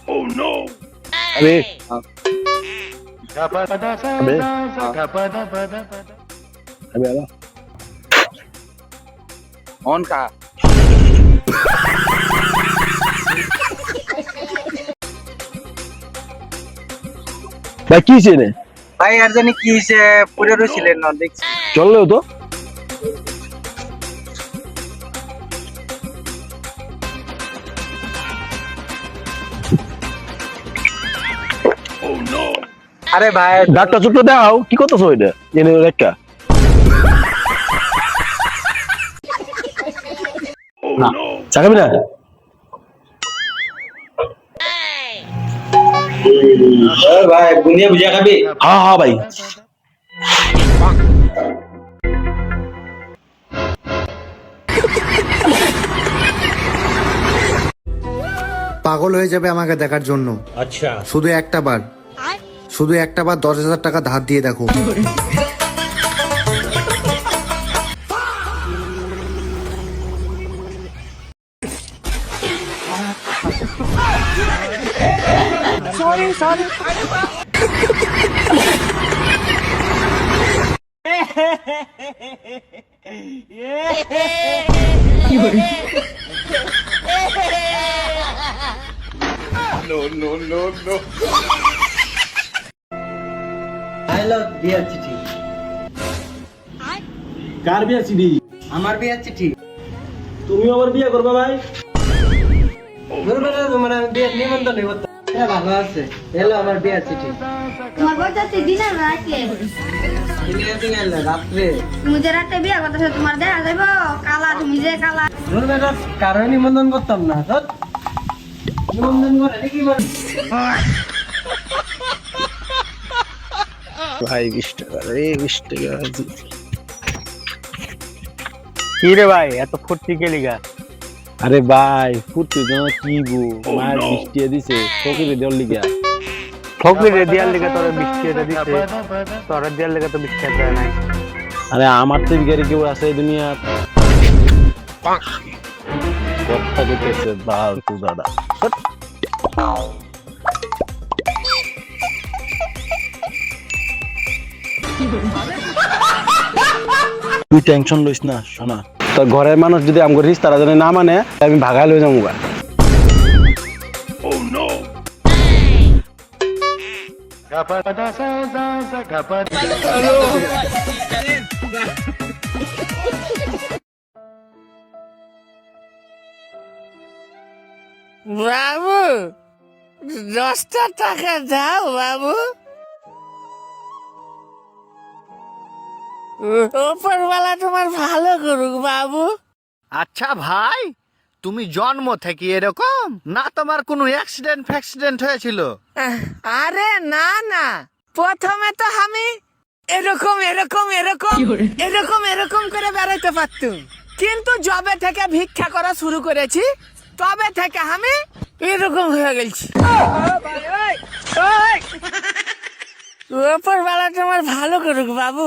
अबे अबे अबे आला ऑन का ভাই কি চেনে ভাই আর জানি কি হইছে পুরো রইছিলেন না দেখছি চললেও তো আরে ভাই ডাক্তার ছোট দাও কি করতেছো এটা এনে একটা না চাকাবি না ভাই বুনিয়া বুঝা খাবি হ্যাঁ হ্যাঁ ভাই পাগল হয়ে যাবে আমাকে দেখার জন্য। আচ্ছা শুধু একটা বার 10,000 টাকা ধার দিয়ে দেখো। হ্যালো বিয়ার চিঠি কার বিয়া চিঠি? আমার বিয়ার চিঠি তুমি আবার বিয়ে করবে ভাই? বলবে তোমার আমি বিয়ের নিমন্ত্রণ নেব হ্যাঁ ভালো আছে হ্যালো আমার বিয়ার চিঠি তোমার বলতে দিনে রাখলে রাত্রে তুমি যে রাতে বিয়ে করতেছো তোমার দেখা যাইব কালা তুমি যে কালা বলবে কারো নিমন্ত্রণ করতাম না নিমন্ত্রণ করে নাকি ভাই 20 টাকা রে 20 টাকা কি রে ভাই এত ফুর্তি কে লিগা? আরে ভাই ফুটতে যেন কি গো মার বৃষ্টি দিছে ফকিরে দেওয়ার লিগা ফকরে দিয়ার লিগা তোর বিস্কিট দিছে তোর দিয়ার লিগা তো বিস্কিট দেয় নাই। আরে আমার তো বিগারি কেউ আছে এই দুনিয়া কথা কইতেছে বাল তু দাদা তুই টেনশন লইস না শোনা তোর ঘরের মানুষ যদি আমগো রিস তারা জানে না মানে আমি ভাগাই লই যাবো বাবু 10টা টাকা দাও বাবু উপরওয়ালা তোমার ভালো করুক বাবু। আচ্ছা ভাই তুমি জন্ম থেকে এরকম না তোমার কোনো অ্যাক্সিডেন্ট হয়েছিল? আরে না না প্রথমে তো আমি এরকম এরকম এরকম এরকম এরকম করে বেড়াইতে পারতুম কিন্তু যবে থেকে ভিক্ষা করা শুরু করেছি তবে থেকে আমি এরকম হয়ে গেছি। উপরওয়ালা তোমার ভালো করুক বাবু।